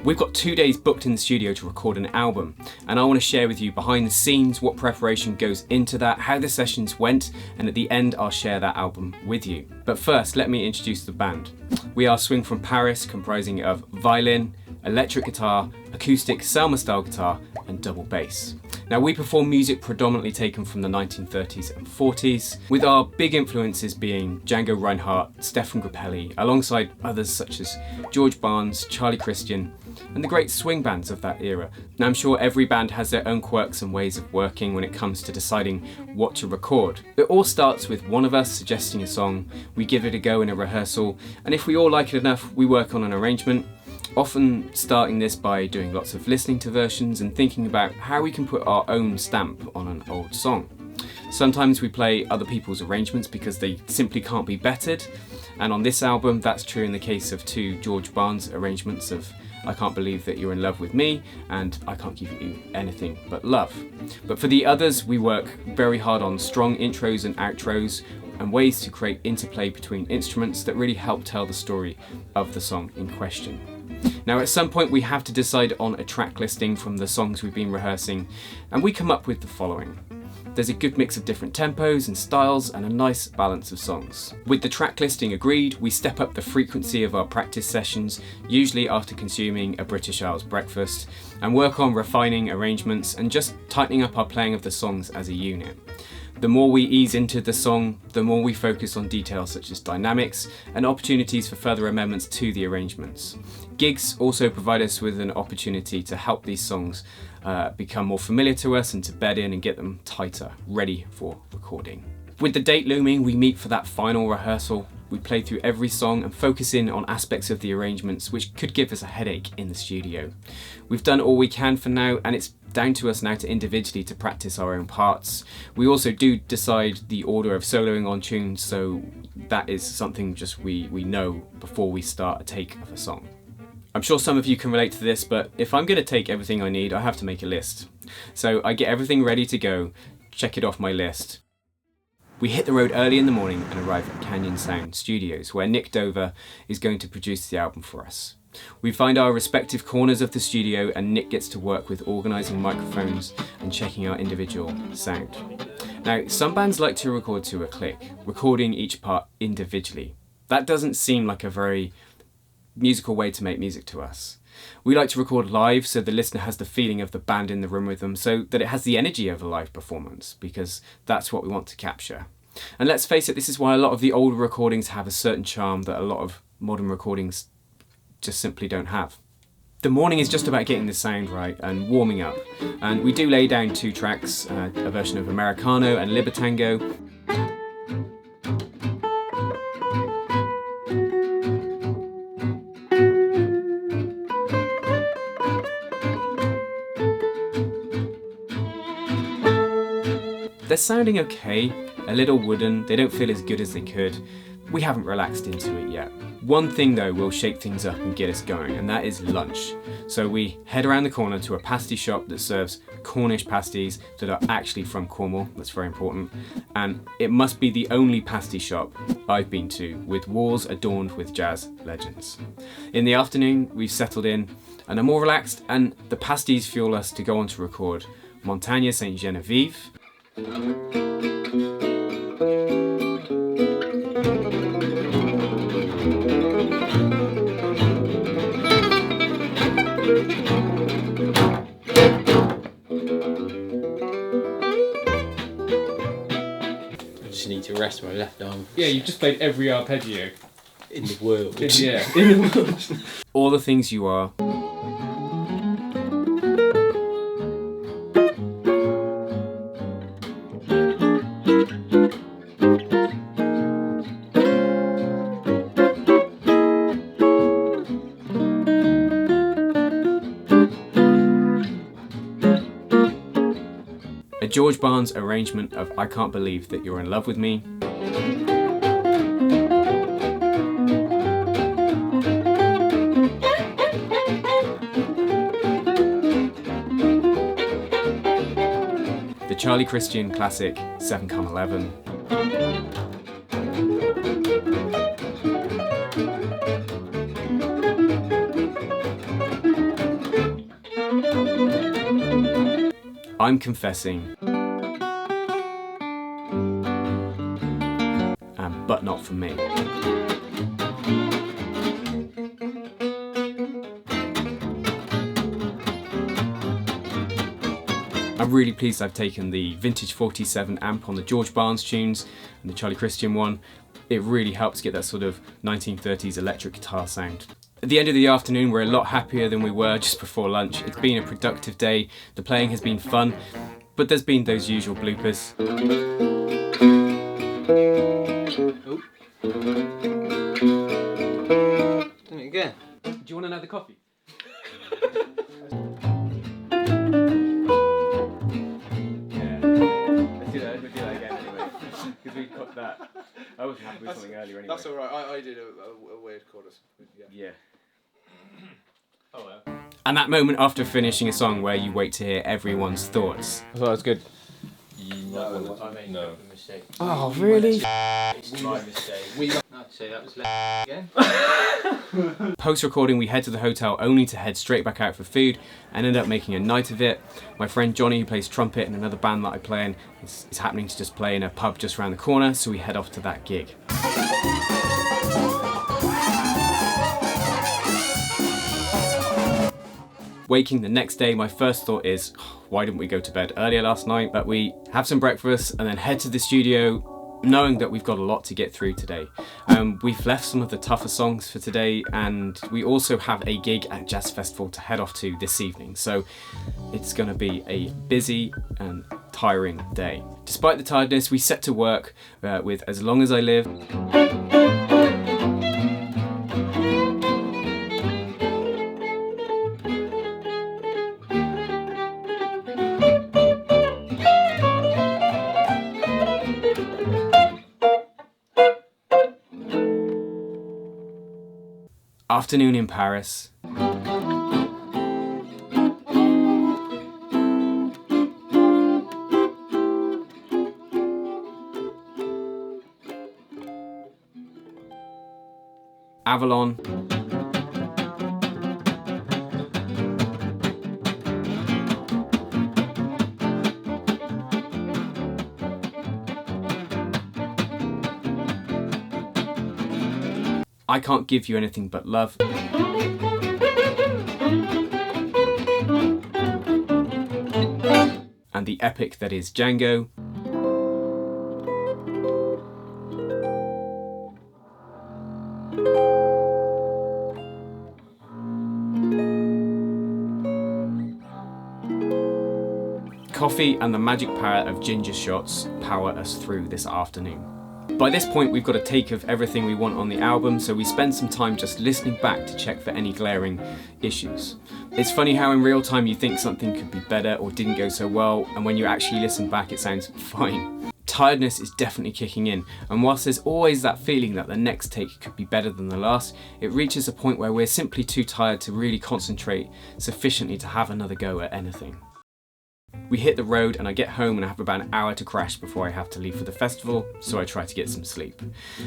We've got 2 days booked in the studio to record an album, and I want to share with you behind the scenes what preparation goes into that, how the sessions went, and at the end I'll share that album with you. But first, let me introduce the band. We are Swing from Paris, comprising of violin, electric guitar, acoustic Selma style guitar, and double bass. Now, we perform music predominantly taken from the 1930s and 40s, with our big influences being Django Reinhardt, Stefan Grappelli, alongside others such as George Barnes, Charlie Christian, and the great swing bands of that era. Now, I'm sure every band has their own quirks and ways of working when it comes to deciding what to record. It all starts with one of us suggesting a song, we give it a go in a rehearsal, and if we all like it enough, we work on an arrangement, often starting this by doing lots of listening to versions and thinking about how we can put our own stamp on an old song. Sometimes we play other people's arrangements because they simply can't be bettered, and on this album that's true in the case of 2 George Barnes arrangements of I Can't Believe That You're in Love With Me and I Can't Give You Anything But Love. But for the others, we work very hard on strong intros and outros and ways to create interplay between instruments that really help tell the story of the song in question. Now, at some point we have to decide on a track listing from the songs we've been rehearsing, and we come up with the following. There's a good mix of different tempos and styles and a nice balance of songs. With the track listing agreed, we step up the frequency of our practice sessions, usually after consuming a British Isles breakfast, and work on refining arrangements and just tightening up our playing of the songs as a unit. The more we ease into the song, the more we focus on details such as dynamics and opportunities for further amendments to the arrangements. Gigs also provide us with an opportunity to help these songs become more familiar to us and to bed in and get them tighter, ready for recording. With the date looming, we meet for that final rehearsal. We play through every song and focus in on aspects of the arrangements which could give us a headache in the studio. We've done all we can for now, and it's down to us now to individually to practice our own parts. We also do decide the order of soloing on tunes, so that is something just we know before we start a take of a song. I'm sure some of you can relate to this, but if I'm going to take everything I need, I have to make a list. So I get everything ready to go, check it off my list. We hit the road early in the morning and arrive at Canyon Sound Studios, where Nick Dover is going to produce the album for us. We find our respective corners of the studio, and Nick gets to work with organising microphones and checking out individual sound. Now, some bands like to record to a click, recording each part individually. That doesn't seem like a very musical way to make music to us. We like to record live so the listener has the feeling of the band in the room with them, so that it has the energy of a live performance, because that's what we want to capture. And let's face it, this is why a lot of the older recordings have a certain charm that a lot of modern recordings just simply don't have. The morning is just about getting the sound right and warming up, and we do lay down 2 tracks, a version of Americano and Libertango. They're sounding okay, a little wooden, they don't feel as good as they could. We haven't relaxed into it yet. One thing though will shake things up and get us going, and that is lunch. So we head around the corner to a pasty shop that serves Cornish pasties that are actually from Cornwall, that's very important, and it must be the only pasty shop I've been to with walls adorned with jazz legends. In the afternoon we've settled in and are more relaxed, and the pasties fuel us to go on to record Montagne Saint Genevieve, I just need to rest my left arm. Yeah, you've just played every arpeggio. In the world. Yeah, in the world. all the things you are. A George Barnes arrangement of I Can't Believe That You're in Love With Me. The Charlie Christian classic 7-11. I'm confessing. But not for me. I'm really pleased I've taken the vintage 47 amp on the George Barnes tunes and the Charlie Christian one. It really helps get that sort of 1930s electric guitar sound. At the end of the afternoon, we're a lot happier than we were just before lunch. It's been a productive day, the playing has been fun, but there's been those usual bloopers. Oh. Done it again. Do you want another coffee? Let's do that again anyway. Because we cut that. I wasn't happy with something earlier anyway. That's alright, I did a weird chorus. Yeah. Oh well. And that moment after finishing a song where you wait to hear everyone's thoughts. I thought it was good. I made a mistake. Oh, really? It's my mistake. I'd say that was again. Post-recording, we head to the hotel only to head straight back out for food and end up making a night of it. My friend Johnny, who plays trumpet in another band that I play in, is happening to just play in a pub just around the corner, so we head off to that gig. Waking the next day, my first thought is, why didn't we go to bed earlier last night? But we have some breakfast and then head to the studio, knowing that we've got a lot to get through today. We've left some of the tougher songs for today, and we also have a gig at Jazz Festival to head off to this evening. So it's going to be a busy and tiring day. Despite the tiredness, we set to work with As Long As I Live. Afternoon in Paris. Avalon. I Can't Give You Anything But Love. And the epic that is Django. Coffee and the magic power of ginger shots power us through this afternoon. By this point, we've got a take of everything we want on the album, so we spend some time just listening back to check for any glaring issues. It's funny how in real time you think something could be better or didn't go so well, and when you actually listen back it sounds fine. Tiredness is definitely kicking in, and whilst there's always that feeling that the next take could be better than the last, it reaches a point where we're simply too tired to really concentrate sufficiently to have another go at anything. We hit the road and I get home and I have about an hour to crash before I have to leave for the festival, so I try to get some sleep.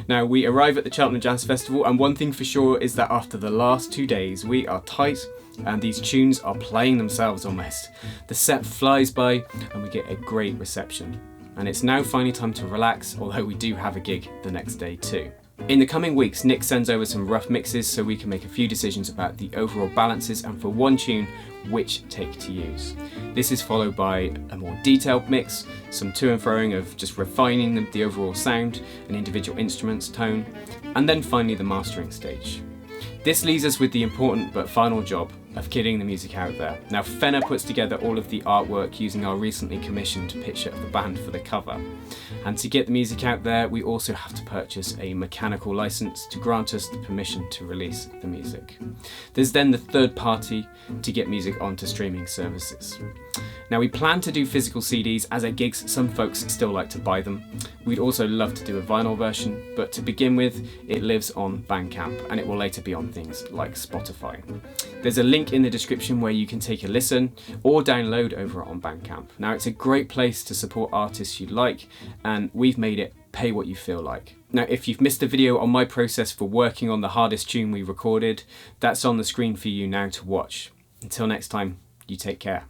Now, we arrive at the Cheltenham Jazz Festival, and one thing for sure is that after the last 2 days we are tight and these tunes are playing themselves almost. The set flies by and we get a great reception. And it's now finally time to relax, although we do have a gig the next day too. In the coming weeks, Nick sends over some rough mixes so we can make a few decisions about the overall balances and for one tune, which take to use. This is followed by a more detailed mix, some to and froing of just refining the overall sound and individual instruments, tone, and then finally the mastering stage. This leaves us with the important but final job of getting the music out there. Now, Fenner puts together all of the artwork using our recently commissioned picture of the band for the cover. And to get the music out there, we also have to purchase a mechanical license to grant us the permission to release the music. There's then the third party to get music onto streaming services. Now, we plan to do physical CDs, as at gigs some folks still like to buy them. We'd also love to do a vinyl version, but to begin with, it lives on Bandcamp and it will later be on things like Spotify. There's a link in the description where you can take a listen or download over on Bandcamp. Now, it's a great place to support artists you like, and we've made it pay what you feel like. Now, if you've missed a video on my process for working on the hardest tune we recorded, that's on the screen for you now to watch. Until next time, you take care.